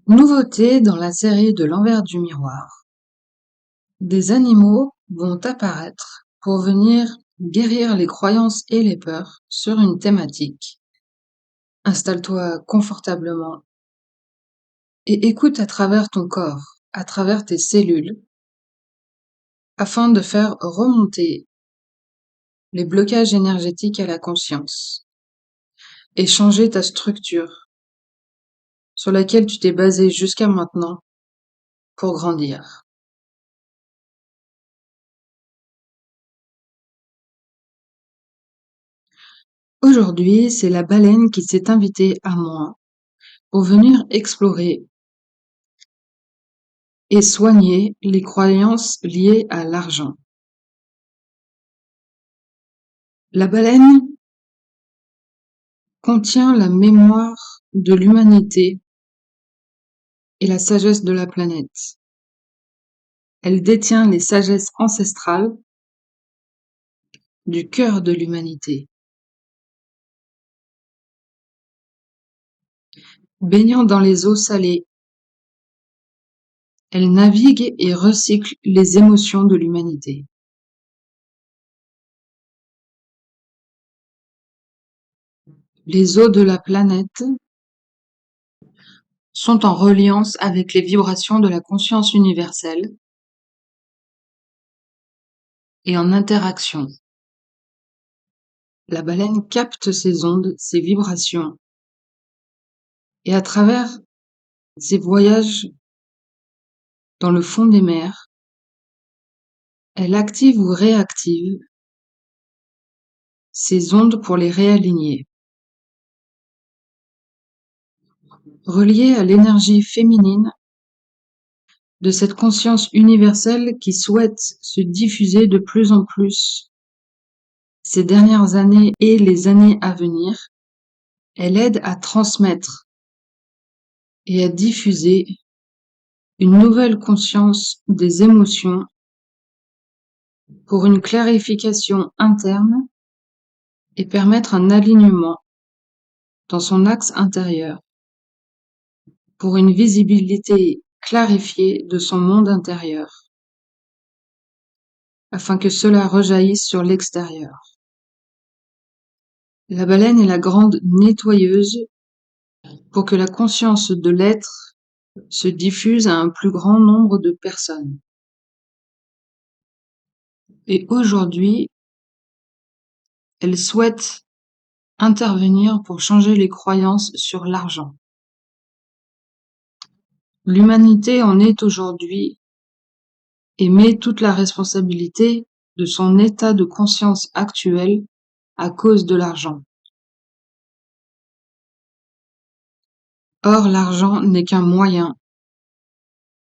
Nouveauté dans la série de l'envers du miroir. Des animaux vont apparaître pour venir guérir les croyances et les peurs sur une thématique. Installe-toi confortablement et écoute à travers ton corps, à travers tes cellules, afin de faire remonter les blocages énergétiques à la conscience et changer ta structure sur laquelle tu t'es basé jusqu'à maintenant pour grandir. Aujourd'hui, c'est la baleine qui s'est invitée à moi pour venir explorer et soigner les croyances liées à l'argent. La baleine contient la mémoire de l'humanité et la sagesse de la planète. Elle détient les sagesses ancestrales du cœur de l'humanité. Baignant dans les eaux salées, elle navigue et recycle les émotions de l'humanité. Les eaux de la planète sont en reliance avec les vibrations de la conscience universelle et en interaction. La baleine capte ces ondes, ces vibrations, et à travers ces voyages dans le fond des mers, elle active ou réactive ces ondes pour les réaligner. Reliées à l'énergie féminine de cette conscience universelle qui souhaite se diffuser de plus en plus ces dernières années et les années à venir, elle aide à transmettre et à diffuser une nouvelle conscience des émotions pour une clarification interne et permettre un alignement dans son axe intérieur pour une visibilité clarifiée de son monde intérieur, afin que cela rejaillisse sur l'extérieur. La baleine est la grande nettoyeuse pour que la conscience de l'être se diffuse à un plus grand nombre de personnes. Et aujourd'hui, elle souhaite intervenir pour changer les croyances sur l'argent. L'humanité en est aujourd'hui et met toute la responsabilité de son état de conscience actuel à cause de l'argent. Or, l'argent n'est qu'un moyen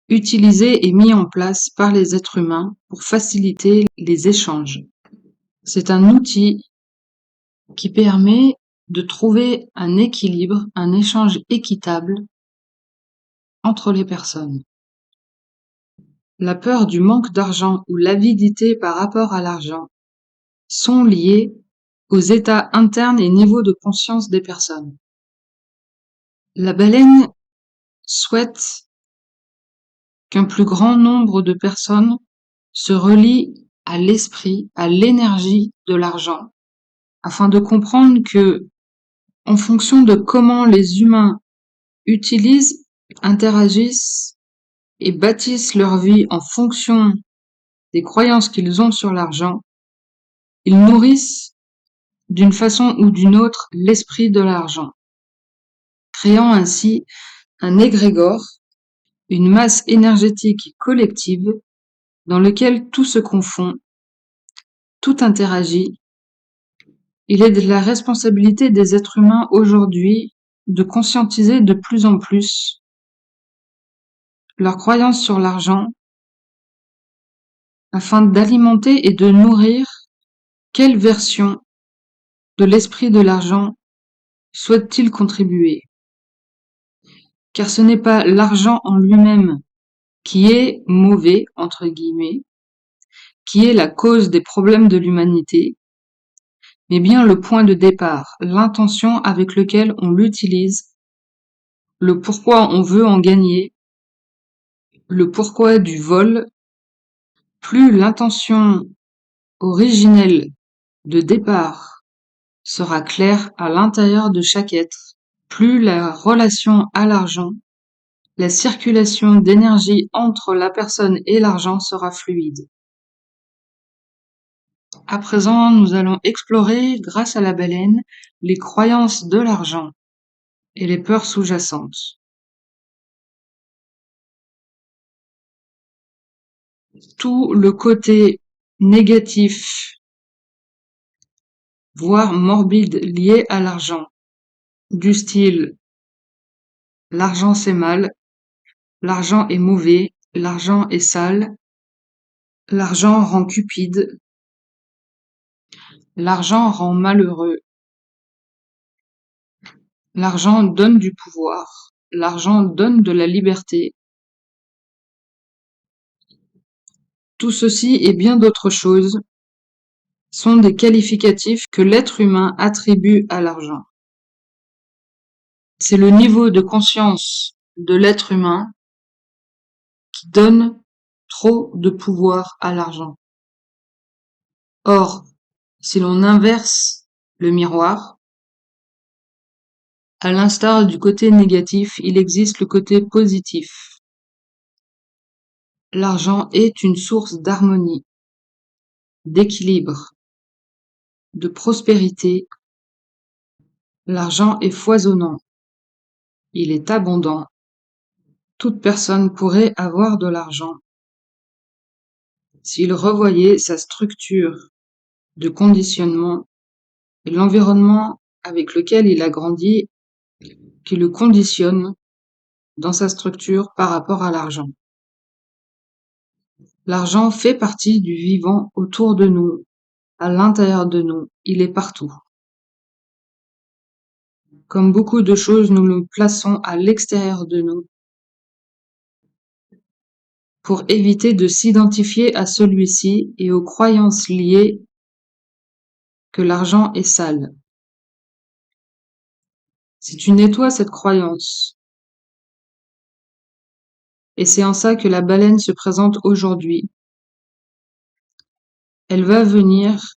utilisé et mis en place par les êtres humains pour faciliter les échanges. C'est un outil qui permet de trouver un équilibre, un échange équitable entre les personnes. La peur du manque d'argent ou l'avidité par rapport à l'argent sont liées aux états internes et niveaux de conscience des personnes. La baleine souhaite qu'un plus grand nombre de personnes se relient à l'esprit, à l'énergie de l'argent, afin de comprendre que, en fonction de comment les humains utilisent, interagissent et bâtissent leur vie en fonction des croyances qu'ils ont sur l'argent, ils nourrissent d'une façon ou d'une autre l'esprit de l'argent, créant ainsi un égrégore, une masse énergétique collective dans lequel tout se confond, tout interagit. Il est de la responsabilité des êtres humains aujourd'hui de conscientiser de plus en plus leurs croyances sur l'argent afin d'alimenter et de nourrir quelle version de l'esprit de l'argent souhaite-t-il contribuer. Car ce n'est pas l'argent en lui-même qui est mauvais, entre guillemets, qui est la cause des problèmes de l'humanité, mais bien le point de départ, l'intention avec laquelle on l'utilise le pourquoi on veut en gagner, le pourquoi du vol, plus l'intention originelle de départ sera claire à l'intérieur de chaque être, plus la relation à l'argent, la circulation d'énergie entre la personne et l'argent sera fluide. À présent, nous allons explorer, grâce à la baleine, les croyances de l'argent et les peurs sous-jacentes. Tout le côté négatif, voire morbide, lié à l'argent, du style l'argent c'est mal, l'argent est mauvais, l'argent est sale, l'argent rend cupide, l'argent rend malheureux, l'argent donne du pouvoir, l'argent donne de la liberté. Tout ceci et bien d'autres choses sont des qualificatifs que l'être humain attribue à l'argent. C'est le niveau de conscience de l'être humain qui donne trop de pouvoir à l'argent. Or, si l'on inverse le miroir, à l'instar du côté négatif, il existe le côté positif. L'argent est une source d'harmonie, d'équilibre, de prospérité. L'argent est foisonnant. Il est abondant. Toute personne pourrait avoir de l'argent s'il revoyait sa structure de conditionnement et l'environnement avec lequel il a grandi qui le conditionne dans sa structure par rapport à l'argent. L'argent fait partie du vivant autour de nous, à l'intérieur de nous, il est partout. Comme beaucoup de choses, nous le plaçons à l'extérieur de nous pour éviter de s'identifier à celui-ci et aux croyances liées que l'argent est sale. Si tu nettoies cette croyance, et c'est en ça que la baleine se présente aujourd'hui, elle va venir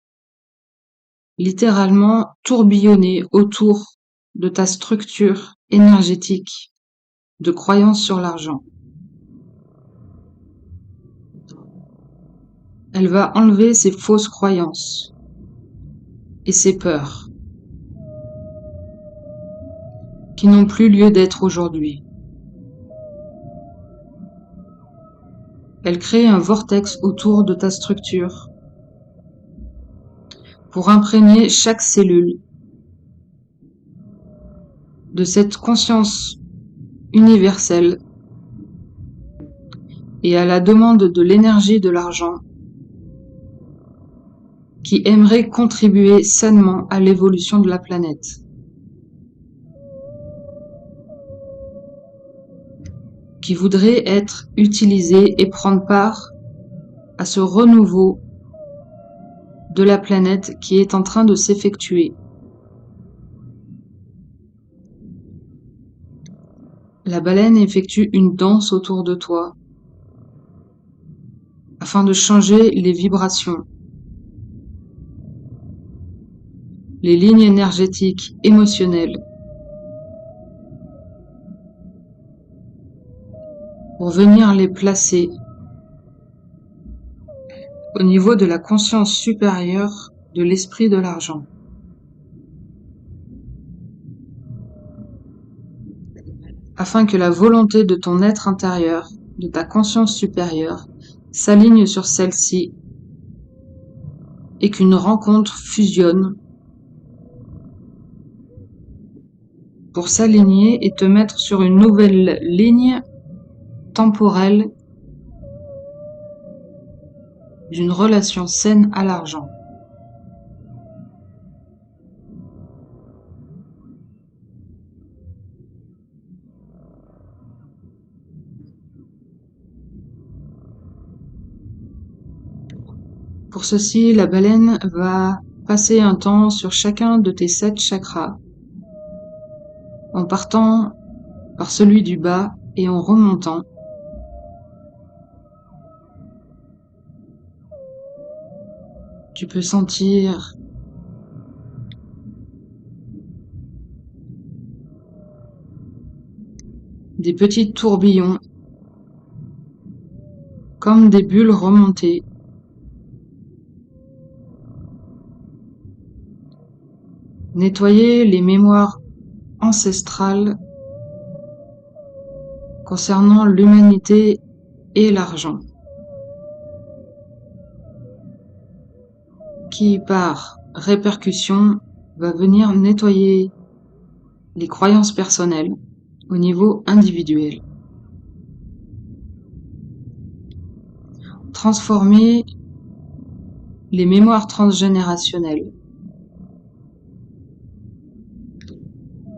littéralement tourbillonner autour de ta structure énergétique de croyance sur l'argent. Elle va enlever ces fausses croyances et ces peurs qui n'ont plus lieu d'être aujourd'hui. Elle crée un vortex autour de ta structure pour imprégner chaque cellule de cette conscience universelle et à la demande de l'énergie de l'argent qui aimerait contribuer sainement à l'évolution de la planète. Qui voudrait être utilisé et prendre part à ce renouveau de la planète qui est en train de s'effectuer. La baleine effectue une danse autour de toi afin de changer les vibrations, les lignes énergétiques, émotionnelles, pour venir les placer au niveau de la conscience supérieure de l'esprit de l'argent. Afin que la volonté de ton être intérieur, de ta conscience supérieure, s'aligne sur celle-ci et qu'une rencontre fusionne pour s'aligner et te mettre sur une nouvelle ligne temporelle d'une relation saine à l'argent. Pour ceci, la baleine va passer un temps sur chacun de tes 7 chakras, en partant par celui du bas et en remontant, tu peux sentir des petits tourbillons, comme des bulles remontées. Nettoyer les mémoires ancestrales concernant l'humanité et l'argent, qui par répercussion va venir nettoyer les croyances personnelles au niveau individuel. Transformer les mémoires transgénérationnelles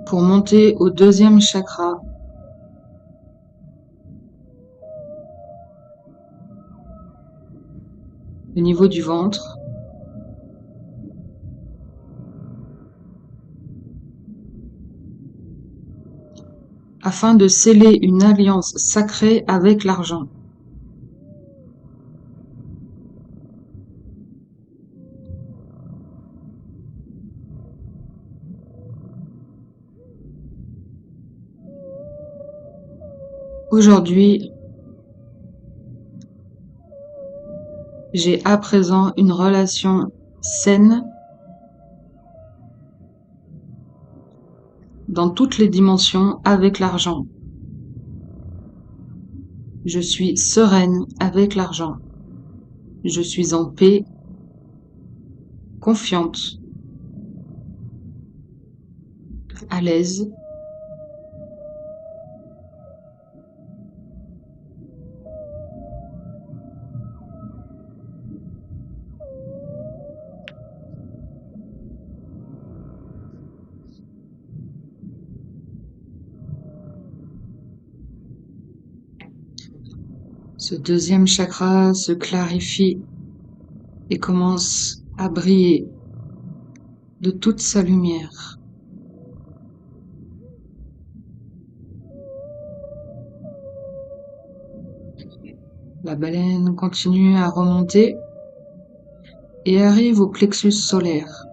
pour monter au 2e chakra, au niveau du ventre, afin de sceller une alliance sacrée avec l'argent. Aujourd'hui, j'ai à présent une relation saine dans toutes les dimensions avec l'argent. Je suis sereine avec l'argent. Je suis en paix, confiante, à l'aise. Ce 2e chakra se clarifie et commence à briller de toute sa lumière. La baleine continue à remonter et arrive au plexus solaire.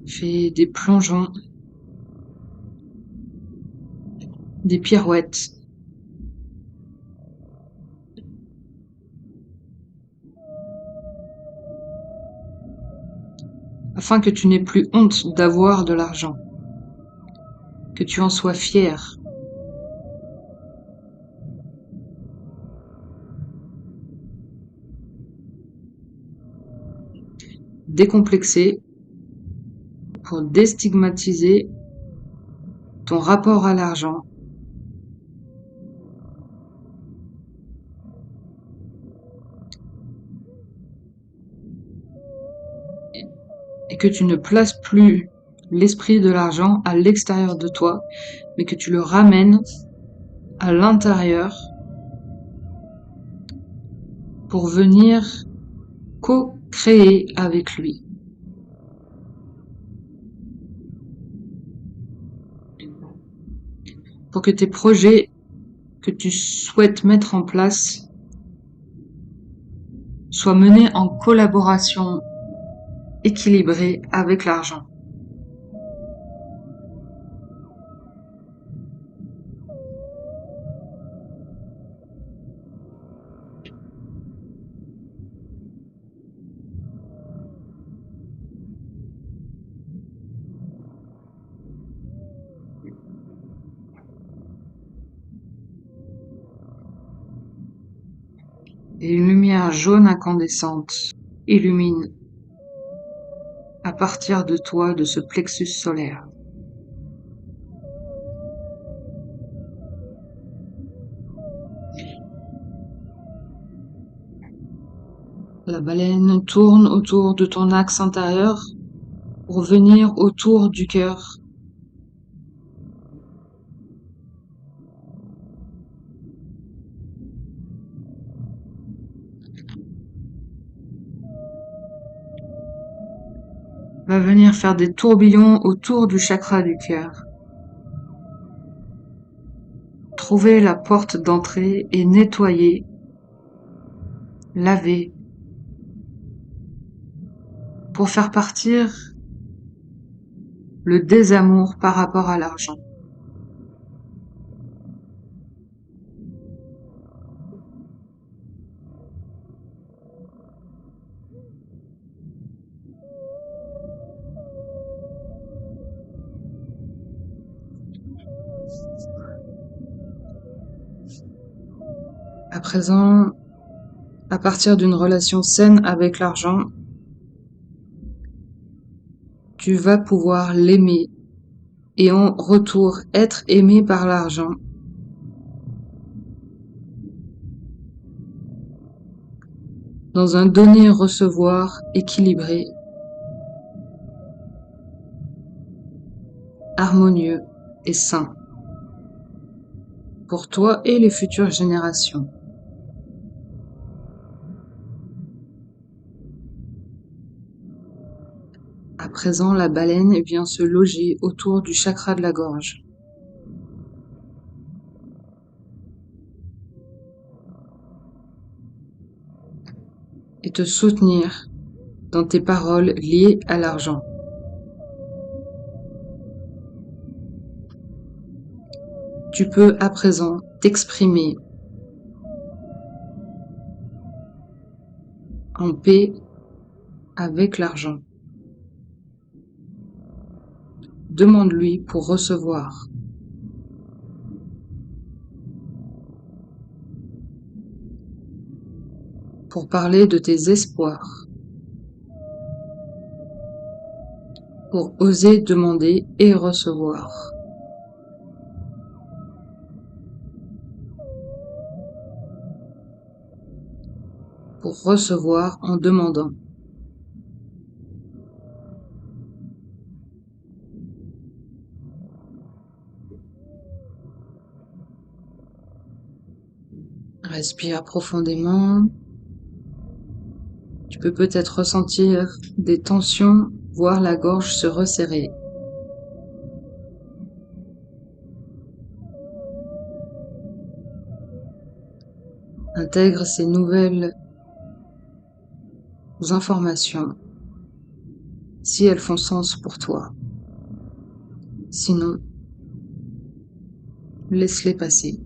Fait des plongeons, des pirouettes. Afin que tu n'aies plus honte d'avoir de l'argent, que tu en sois fier. Décomplexé pour déstigmatiser ton rapport à l'argent et que tu ne places plus l'esprit de l'argent à l'extérieur de toi, mais que tu le ramènes à l'intérieur pour venir co-créer avec lui. Pour que tes projets que tu souhaites mettre en place soient menés en collaboration équilibrée avec l'argent. Et une lumière jaune incandescente illumine à partir de toi, de ce plexus solaire. La baleine tourne autour de ton axe intérieur pour venir autour du cœur. va venir faire des tourbillons autour du chakra du cœur. Trouver la porte d'entrée et nettoyer, laver, pour faire partir le désamour par rapport à l'argent. À présent, à partir d'une relation saine avec l'argent, tu vas pouvoir l'aimer et en retour être aimé par l'argent. Dans un donner-recevoir équilibré, harmonieux et sain pour toi et les futures générations. À présent, la baleine vient se loger autour du chakra de la gorge. Et te soutenir dans tes paroles liées à l'argent. Tu peux à présent t'exprimer en paix avec l'argent. Demande-lui pour recevoir. Pour parler de tes espoirs. Pour oser demander et recevoir. Pour recevoir en demandant. Respire profondément. Tu peux peut-être ressentir des tensions, voire la gorge se resserrer. Intègre ces nouvelles informations si elles font sens pour toi. Sinon, laisse-les passer.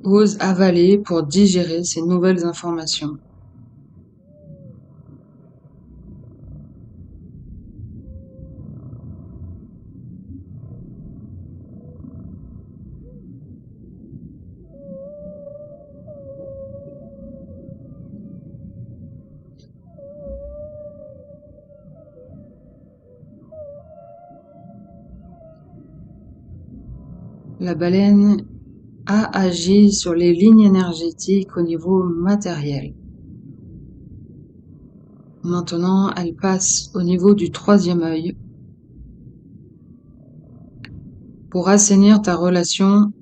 Ose avaler pour digérer ces nouvelles informations. La baleine a agi sur les lignes énergétiques au niveau matériel. Maintenant, elle passe au niveau du troisième œil pour assainir ta relation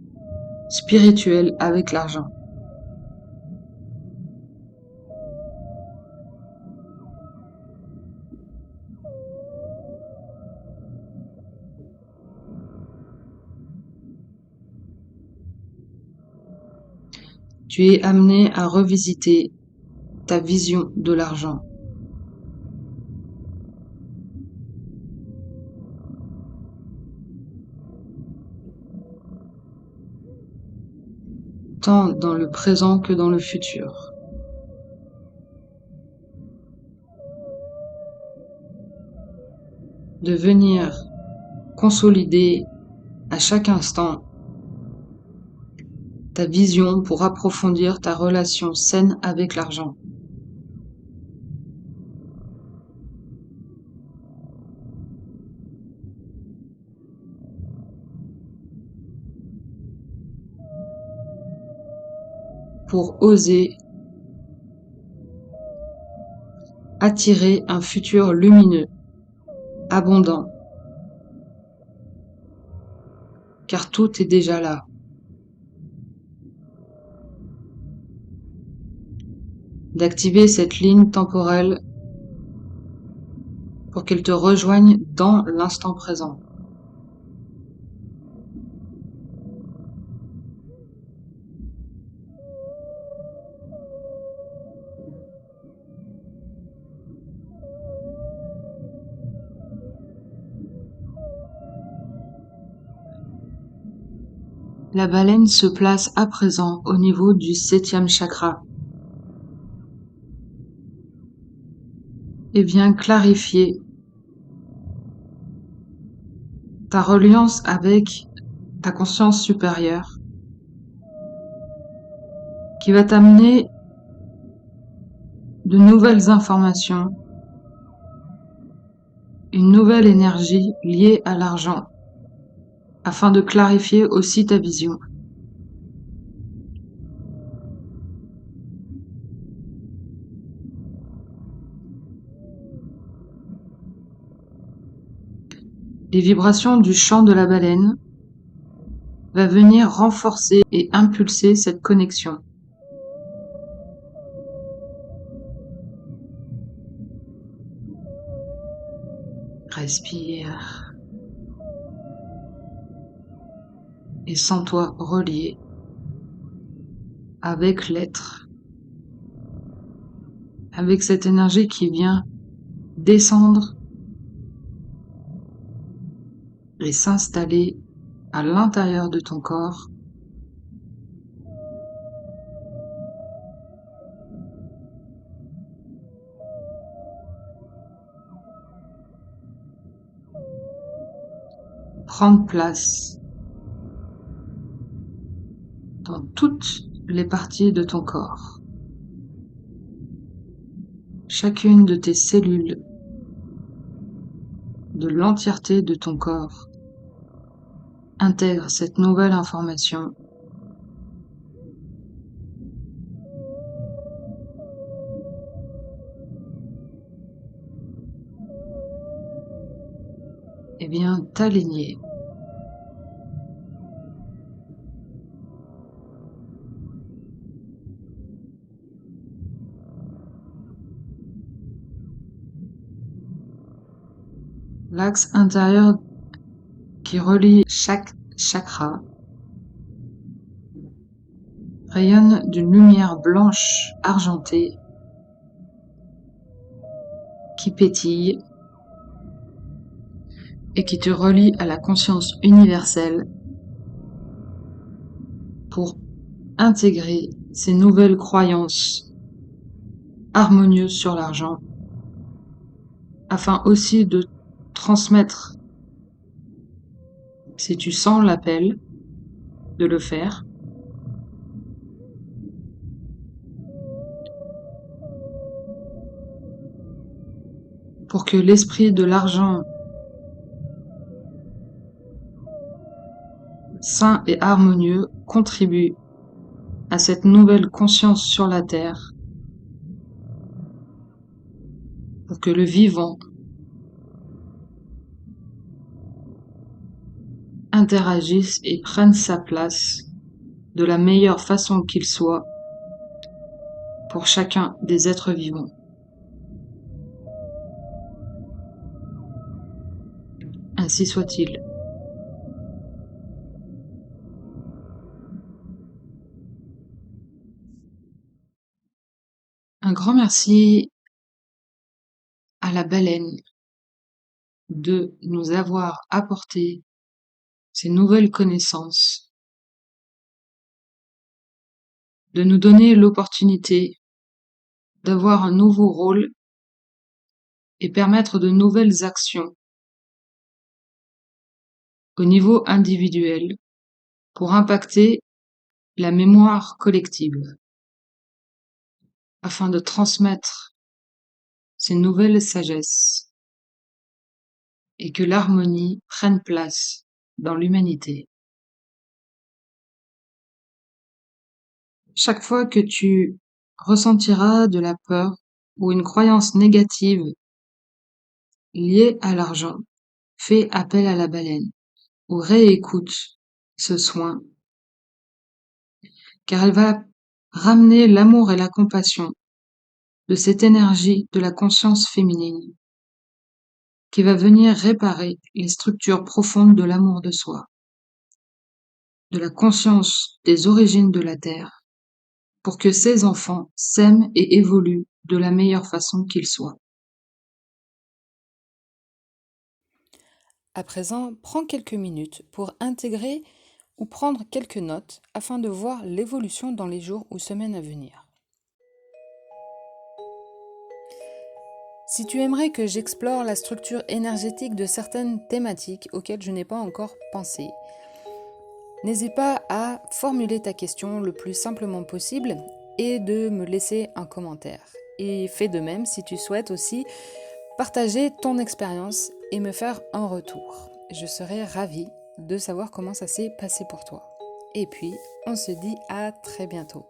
spirituelle avec l'argent. Tu es amené à revisiter ta vision de l'argent. Tant dans le présent que dans le futur. De venir consolider à chaque instant ta vision pour approfondir ta relation saine avec l'argent. pour oser attirer un futur lumineux, abondant, car tout est déjà là. D'activer cette ligne temporelle pour qu'elle te rejoigne dans l'instant présent. La baleine se place à présent au niveau du 7e chakra et vient clarifier ta reliance avec ta conscience supérieure qui va t'amener de nouvelles informations, une nouvelle énergie liée à l'argent, afin de clarifier aussi ta vision. Les vibrations du chant de la baleine va venir renforcer et impulser cette connexion. Respire et sens-toi relié avec l'être, avec cette énergie qui vient descendre et s'installer à l'intérieur de ton corps. Prendre place dans toutes les parties de ton corps. Chacune de tes cellules, de l'entièreté de ton corps, intègre cette nouvelle information et vient t'aligner. L'axe intérieur qui relie chaque chakra rayonne d'une lumière blanche argentée qui pétille et qui te relie à la conscience universelle pour intégrer ces nouvelles croyances harmonieuses sur l'argent, afin aussi de transmettre, si tu sens l'appel, de le faire, pour que l'esprit de l'argent sain et harmonieux contribue à cette nouvelle conscience sur la Terre, pour que le vivant interagisse et prenne sa place de la meilleure façon qu'il soit pour chacun des êtres vivants. Ainsi soit-il. Un grand merci à la baleine de nous avoir apporté ces nouvelles connaissances, de nous donner l'opportunité d'avoir un nouveau rôle et permettre de nouvelles actions au niveau individuel pour impacter la mémoire collective, afin de transmettre ces nouvelles sagesses et que l'harmonie prenne place dans l'humanité. Chaque fois que tu ressentiras de la peur ou une croyance négative liée à l'argent, fais appel à la baleine ou réécoute ce soin, car elle va ramener l'amour et la compassion de cette énergie de la conscience féminine qui va venir réparer les structures profondes de l'amour de soi, de la conscience des origines de la Terre, pour que ces enfants s'aiment et évoluent de la meilleure façon qu'ils soient. À présent, prends quelques minutes pour intégrer ou prendre quelques notes afin de voir l'évolution dans les jours ou semaines à venir. Si tu aimerais que j'explore la structure énergétique de certaines thématiques auxquelles je n'ai pas encore pensé, n'hésite pas à formuler ta question le plus simplement possible et de me laisser un commentaire. Et fais de même si tu souhaites aussi partager ton expérience et me faire un retour. Je serai ravie de savoir comment ça s'est passé pour toi. Et puis, on se dit à très bientôt.